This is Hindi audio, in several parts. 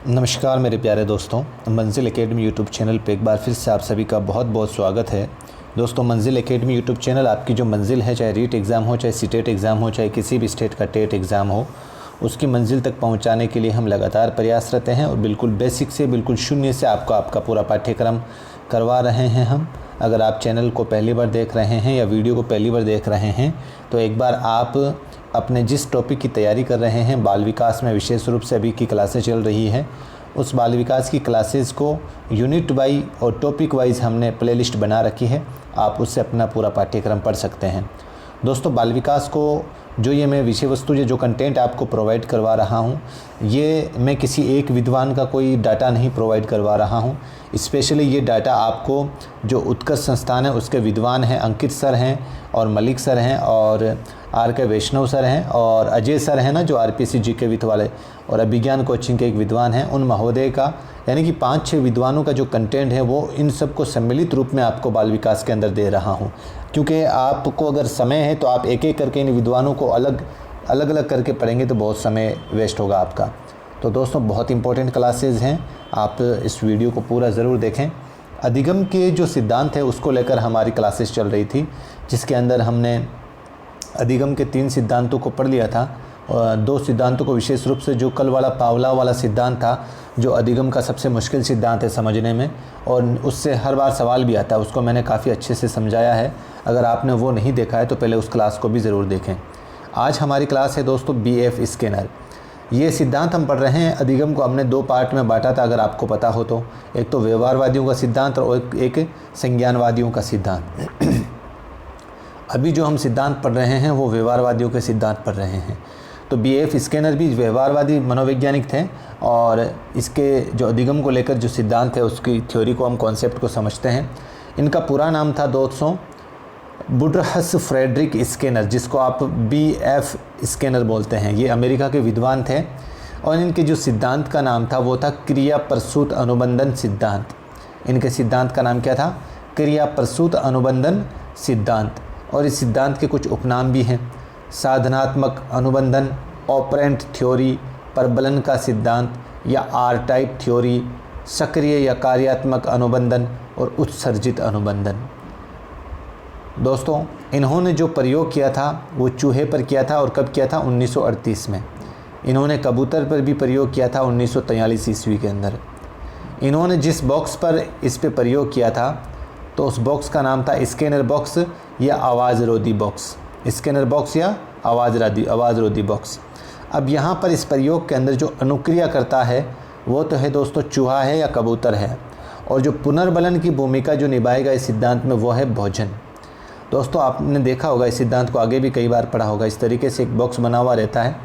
नमस्कार मेरे प्यारे दोस्तों, मंजिल एकेडमी यूट्यूब चैनल पे एक बार फिर से आप सभी का बहुत बहुत स्वागत है। दोस्तों, मंजिल एकेडमी यूट्यूब चैनल आपकी जो मंजिल है, चाहे रीट एग्ज़ाम हो, चाहे सीटेट एग्ज़ाम हो, चाहे किसी भी स्टेट का टेट एग्ज़ाम हो, उसकी मंजिल तक पहुंचाने के लिए हम लगातार प्रयासरत हैं और बिल्कुल बेसिक से बिल्कुल शून्य से आपका पूरा पाठ्यक्रम करवा रहे हैं हम। अगर आप चैनल को पहली बार देख रहे हैं या वीडियो को पहली बार देख रहे हैं तो एक बार आप अपने जिस टॉपिक की तैयारी कर रहे हैं, बाल विकास में विशेष रूप से अभी की क्लासें चल रही है, उस बाल विकास की क्लासेस को यूनिट वाइज और टॉपिक वाइज हमने प्लेलिस्ट बना रखी है। आप उससे अपना पूरा पाठ्यक्रम पढ़ सकते हैं। दोस्तों, बाल विकास को जो ये मैं विषय वस्तु जो कंटेंट आपको प्रोवाइड करवा रहा हूँ, ये मैं किसी एक विद्वान का कोई डाटा नहीं प्रोवाइड करवा रहा हूँ। स्पेशली ये डाटा आपको जो उत्कर्ष संस्थान है उसके विद्वान हैं, अंकित सर हैं और मलिक सर हैं और RK वैष्णव सर हैं और अजय सर हैं ना, जो RPC GK विथ वाले और अभिज्ञान कोचिंग के एक विद्वान हैं, उन महोदय का यानी कि 5-6 विद्वानों का जो कंटेंट है वो इन सब को सम्मिलित रूप में आपको बाल विकास के अंदर दे रहा हूँ। क्योंकि आपको अगर समय है तो आप एक एक करके इन विद्वानों को अलग अलग करके पढ़ेंगे तो बहुत समय वेस्ट होगा आपका। तो दोस्तों, बहुत इंपॉर्टेंट क्लासेस हैं, आप इस वीडियो को पूरा ज़रूर देखें। अधिगम के जो सिद्धांत है उसको लेकर हमारी क्लासेस चल रही थी, जिसके अंदर हमने अधिगम के 3 सिद्धांतों को पढ़ लिया था और 2 सिद्धांतों को विशेष रूप से, जो कल वाला पावला वाला सिद्धांत था, जो अधिगम का सबसे मुश्किल सिद्धांत है समझने में और उससे हर बार सवाल भी आता है, उसको मैंने काफ़ी अच्छे से समझाया है। अगर आपने वो नहीं देखा है तो पहले उस क्लास को भी ज़रूर देखें। आज हमारी क्लास है दोस्तों BF स्कैनर। ये सिद्धांत हम पढ़ रहे हैं। अधिगम को हमने 2 पार्ट में बांटा था, अगर आपको पता हो तो। एक तो व्यवहारवादियों का सिद्धांत और एक संज्ञानवादियों का सिद्धांत। अभी जो हम सिद्धांत पढ़ रहे हैं वो व्यवहारवादियों के सिद्धांत पढ़ रहे हैं। तो BF स्कैनर भी व्यवहारवादी मनोवैज्ञानिक थे और इसके जो अधिगम को लेकर जो सिद्धांत है उसकी थ्योरी को, हम कॉन्सेप्ट को समझते हैं। इनका पूरा नाम था दोस्तों वुडरहस फ्रेडरिक स्कैनर, जिसको आप BF स्कैनर बोलते हैं। ये अमेरिका के विद्वान थे और इनके जो सिद्धांत का नाम था वो था क्रिया प्रसूत अनुबंधन सिद्धांत। इनके सिद्धांत का नाम क्या था? क्रिया प्रसूत अनुबंधन सिद्धांत। और इस सिद्धांत के कुछ उपनाम भी हैं: साधनात्मक अनुबंधन, ऑपरेंट थ्योरी, प्रबलन का सिद्धांत या R टाइप थ्योरी, सक्रिय या कार्यात्मक अनुबंधन और उत्सर्जित अनुबंधन। दोस्तों, इन्होंने जो प्रयोग किया था वो चूहे पर किया था और कब किया था? 1938 में। इन्होंने कबूतर पर भी प्रयोग किया था 1943 ईस्वी के अंदर। इन्होंने जिस बॉक्स पर इस पे प्रयोग किया था तो उस बॉक्स का नाम था स्कैनर बॉक्स या आवाज़ रोधी बॉक्स। स्कैनर बॉक्स या आवाज़ रोधी बॉक्स। अब यहाँ पर इस प्रयोग के अंदर जो अनुक्रिया करता है वो तो है दोस्तों चूहा है या कबूतर है, और जो पुनर्बलन की भूमिका जो निभाएगा इस सिद्धांत में वो है भोजन। दोस्तों, आपने देखा होगा, इस सिद्धांत को आगे भी कई बार पढ़ा होगा। इस तरीके से एक बॉक्स बना हुआ रहता है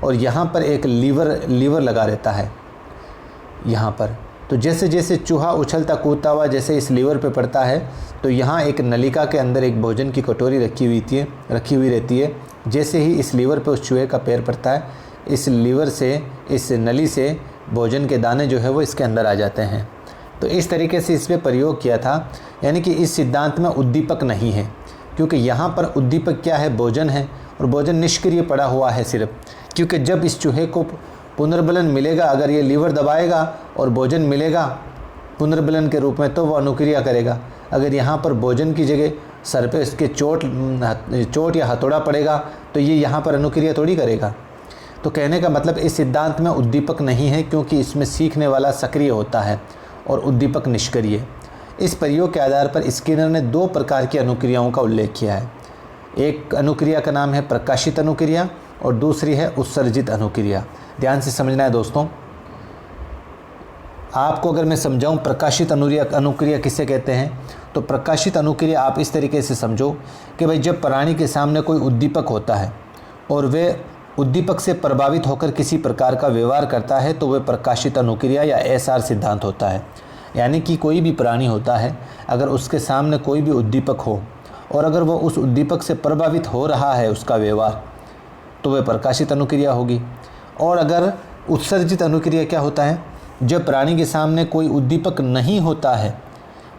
और यहाँ पर एक लीवर लगा रहता है यहाँ पर। तो जैसे जैसे चूहा उछलता कूदता हुआ जैसे इस लीवर पे पड़ता है तो यहाँ एक नलिका के अंदर एक भोजन की कटोरी रखी हुई रहती है। जैसे ही इस लीवर पे उस चूहे का पैर पड़ता है, इस लीवर से, इस नली से भोजन के दाने जो है वो इसके अंदर आ जाते हैं। तो इस तरीके से इस पर प्रयोग किया था। यानी कि इस सिद्धांत में उद्दीपक नहीं है, क्योंकि यहाँ पर उद्दीपक क्या है? भोजन है, और भोजन निष्क्रिय पड़ा हुआ है सिर्फ। क्योंकि जब इस चूहे को पुनर्बलन मिलेगा, अगर ये लीवर दबाएगा और भोजन मिलेगा पुनर्बलन के रूप में, तो वो अनुक्रिया करेगा। अगर यहाँ पर भोजन की जगह सर पे इसके चोट या हथौड़ा पड़ेगा तो ये यहाँ पर अनुक्रिया थोड़ी करेगा। तो कहने का मतलब इस सिद्धांत में उद्दीपक नहीं है, क्योंकि इसमें सीखने वाला सक्रिय होता है और उद्दीपक निष्क्रिय। इस प्रयोग के आधार पर स्किनर ने 2 प्रकार की अनुक्रियाओं का उल्लेख किया है। एक अनुक्रिया का नाम है प्रकाशित अनुक्रिया और दूसरी है उत्सर्जित अनुक्रिया। ध्यान से समझना है दोस्तों। आपको अगर मैं समझाऊं प्रकाशित अनुक्रिया किसे कहते हैं, तो प्रकाशित अनुक्रिया आप इस तरीके से समझो कि भाई, जब प्राणी के सामने कोई उद्दीपक होता है और वे उद्दीपक से प्रभावित होकर किसी प्रकार का व्यवहार करता है तो वह प्रकाशित अनुक्रिया या SR सिद्धांत होता है। यानी कि कोई भी प्राणी होता है, अगर उसके सामने कोई भी उद्दीपक हो और अगर वह उस उद्दीपक से प्रभावित हो रहा है उसका व्यवहार, तो वह प्रकाशित अनुक्रिया होगी। और अगर उत्सर्जित अनुक्रिया क्या होता है? जब प्राणी के सामने कोई उद्दीपक नहीं होता है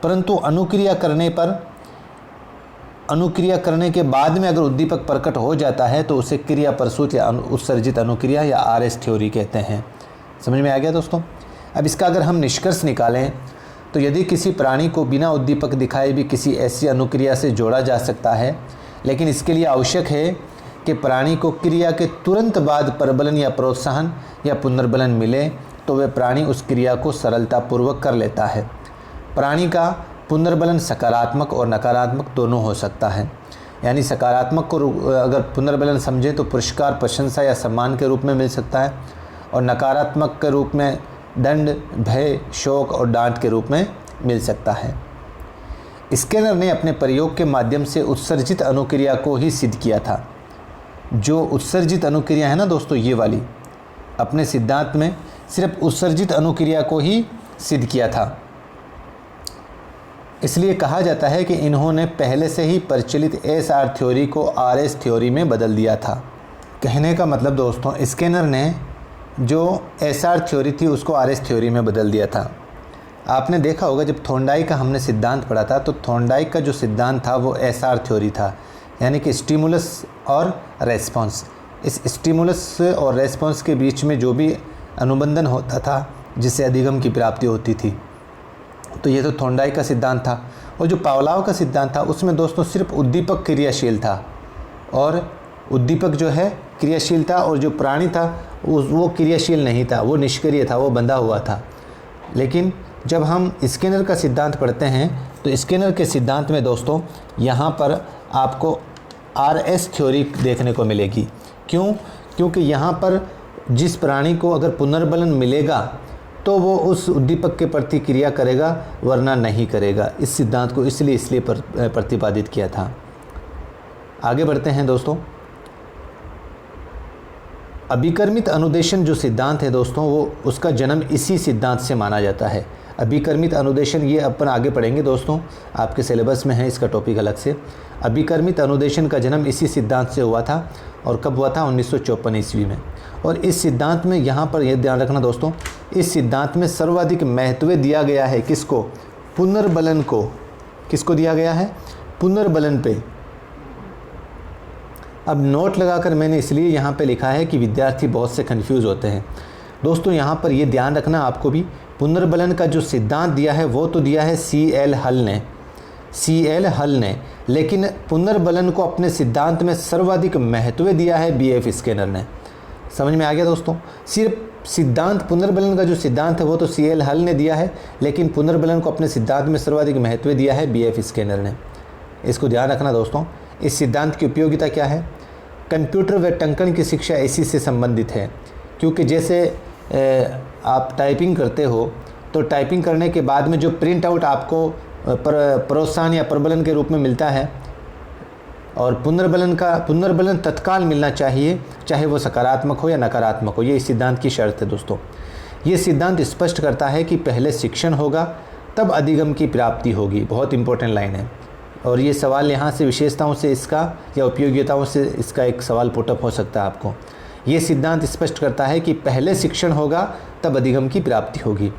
परंतु अनुक्रिया करने के बाद में अगर उद्दीपक प्रकट हो जाता है तो उसे क्रिया प्रसूत या उत्सर्जित अनुक्रिया या RS थ्योरी कहते हैं। समझ में आ गया दोस्तों। अब इसका अगर हम निष्कर्ष निकालें तो यदि किसी प्राणी को बिना उद्दीपक दिखाए भी किसी ऐसी अनुक्रिया से जोड़ा जा सकता है, लेकिन इसके लिए आवश्यक है कि प्राणी को क्रिया के तुरंत बाद प्रबलन या प्रोत्साहन या पुनर्बलन मिले, तो वह प्राणी उस क्रिया को सरलतापूर्वक कर लेता है। प्राणी का पुनर्बलन सकारात्मक और नकारात्मक दोनों हो सकता है। यानी सकारात्मक को अगर पुनर्बलन समझें तो पुरस्कार, प्रशंसा या सम्मान के रूप में मिल सकता है, और नकारात्मक के रूप में दंड, भय, शोक और डांट के रूप में मिल सकता है। स्किनर ने अपने प्रयोग के माध्यम से उत्सर्जित अनुक्रिया को ही सिद्ध किया था। जो उत्सर्जित अनुक्रिया है ना दोस्तों, ये वाली, अपने सिद्धांत में सिर्फ उत्सर्जित अनुक्रिया को ही सिद्ध किया था। इसलिए कहा जाता है कि इन्होंने पहले से ही प्रचलित SR थ्योरी को RS थ्योरी में बदल दिया था। कहने का मतलब दोस्तों, स्किनर ने जो SR थ्योरी थी उसको RS थ्योरी में बदल दिया था। आपने देखा होगा जब थॉर्नडाइक का हमने सिद्धांत पढ़ा था, तो थॉर्नडाइक का जो सिद्धांत था वो SR थ्योरी था, यानी कि स्टिमुलस और रेस्पॉन्स। इस स्टिमुलस और रेस्पॉन्स के बीच में जो भी अनुबंधन होता था जिससे अधिगम की प्राप्ति होती थी, तो ये तो थॉर्नडाइक का सिद्धांत था। और जो पावलोव का सिद्धांत था उसमें दोस्तों सिर्फ उद्दीपक क्रियाशील था, और उद्दीपक जो है क्रियाशील था, और जो प्राणी था वो क्रियाशील नहीं था, वो निष्क्रिय था, वो बंधा हुआ था। लेकिन जब हम स्किनर का सिद्धांत पढ़ते हैं तो स्किनर के सिद्धांत में दोस्तों यहाँ पर आपको RS थ्योरी देखने को मिलेगी। क्यों? क्योंकि यहाँ पर जिस प्राणी को अगर पुनर्बलन मिलेगा तो वो उस उद्दीपक के प्रति क्रिया करेगा, वरना नहीं करेगा। इस सिद्धांत को इसलिए प्रतिपादित किया था। आगे बढ़ते हैं दोस्तों। अभिकर्मित अनुदेशन जो सिद्धांत है दोस्तों, वो उसका जन्म इसी सिद्धांत से माना जाता है। अभिकर्मित अनुदेशन ये अपन आगे पढ़ेंगे दोस्तों, आपके सिलेबस में है इसका टॉपिक अलग से। अभिकर्मित अनुदेशन का जन्म इसी सिद्धांत से हुआ था, और कब हुआ था? 1954 ईस्वी में। और इस सिद्धांत में यहाँ पर यह ध्यान रखना दोस्तों, इस सिद्धांत में सर्वाधिक महत्व दिया गया है किसको? पुनर्बलन को। किसको दिया गया है? पुनर्बलन पे। अब नोट लगाकर मैंने इसलिए यहाँ पे लिखा है कि विद्यार्थी बहुत से कंफ्यूज होते हैं दोस्तों। यहाँ पर ये ध्यान रखना आपको भी, पुनर्बलन का जो सिद्धांत दिया है वो तो दिया है CL हल ने, लेकिन पुनर्बलन को अपने सिद्धांत में सर्वाधिक महत्व दिया है BF स्किनर ने। समझ में आ गया दोस्तों? सिर्फ सिद्धांत, पुनर्बलन का जो सिद्धांत है वो तो CL हल ने दिया है, लेकिन पुनर्बलन को अपने सिद्धांत में सर्वाधिक महत्व दिया है BF स्किनर ने। इसको ध्यान रखना दोस्तों। इस सिद्धांत की उपयोगिता क्या है? कंप्यूटर व टंकन की शिक्षा इसी से संबंधित है, क्योंकि जैसे आप टाइपिंग करते हो तो टाइपिंग करने के बाद में जो प्रिंट आउट आपको प्रोत्साहन या प्रबलन के रूप में मिलता है, और पुनर्बलन तत्काल मिलना चाहिए, चाहे वो सकारात्मक हो या नकारात्मक हो। ये इस सिद्धांत की शर्त है दोस्तों। ये सिद्धांत स्पष्ट करता है कि पहले शिक्षण होगा तब अधिगम की प्राप्ति होगी। बहुत इंपॉर्टेंट लाइन है, और ये सवाल यहाँ से विशेषताओं से इसका या उपयोगिताओं से इसका एक सवाल पुटअप हो सकता है आपको। ये सिद्धांत स्पष्ट करता है कि पहले शिक्षण होगा तब अधिगम की प्राप्ति होगी।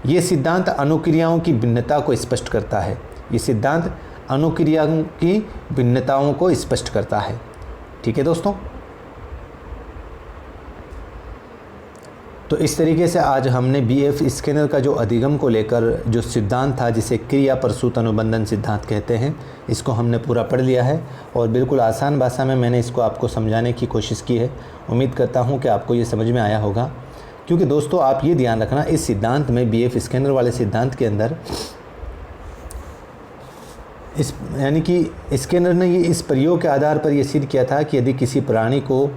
ये सिद्धांत अनुक्रियाओं की भिन्नता को स्पष्ट करता है। ये सिद्धांत अनुक्रियाओं की भिन्नताओं को स्पष्ट करता है। ठीक है दोस्तों, तो इस तरीके से आज हमने BF स्किनर का जो अधिगम को लेकर जो सिद्धांत था, जिसे क्रिया प्रसूत अनुबंधन सिद्धांत कहते हैं, इसको हमने पूरा पढ़ लिया है, और बिल्कुल आसान भाषा में मैंने इसको आपको समझाने की कोशिश की है। उम्मीद करता हूँ कि आपको ये समझ में आया होगा। क्योंकि दोस्तों आप ये ध्यान रखना, इस सिद्धांत में BF स्किनर वाले सिद्धांत के अंदर यानी कि स्किनर ने ये इस प्रयोग के आधार पर ये सिद्ध किया था कि यदि किसी प्राणी को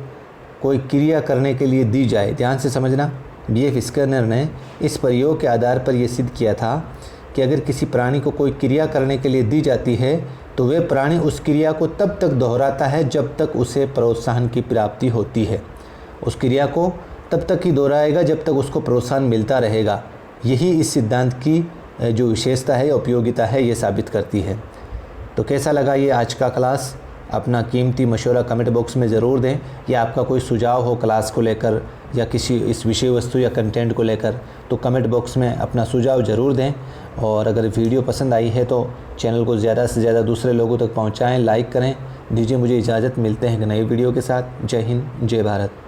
कोई क्रिया करने के लिए दी जाए, ध्यान से समझना, BF स्किनर ने इस प्रयोग के आधार पर यह सिद्ध किया था कि अगर किसी प्राणी को कोई क्रिया करने के लिए दी जाती है तो वह प्राणी उस क्रिया को तब तक दोहराता है जब तक उसे प्रोत्साहन की प्राप्ति होती है। उस क्रिया को तब तक ही दोहराएगा जब तक उसको प्रोत्साहन मिलता रहेगा। यही इस सिद्धांत की जो विशेषता है या उपयोगिता है, ये साबित करती है। तो कैसा लगा ये आज का क्लास? अपना कीमती मशवरा कमेंट बॉक्स में ज़रूर दें, या आपका कोई सुझाव हो क्लास को लेकर या किसी इस विषय वस्तु या कंटेंट को लेकर, तो कमेंट बॉक्स में अपना सुझाव ज़रूर दें। और अगर वीडियो पसंद आई है तो चैनल को ज़्यादा से ज़्यादा दूसरे लोगों तक पहुंचाएं, लाइक करें। दीजिए मुझे इजाज़त, मिलते हैं एक नई वीडियो के साथ। जय हिंद, जय भारत।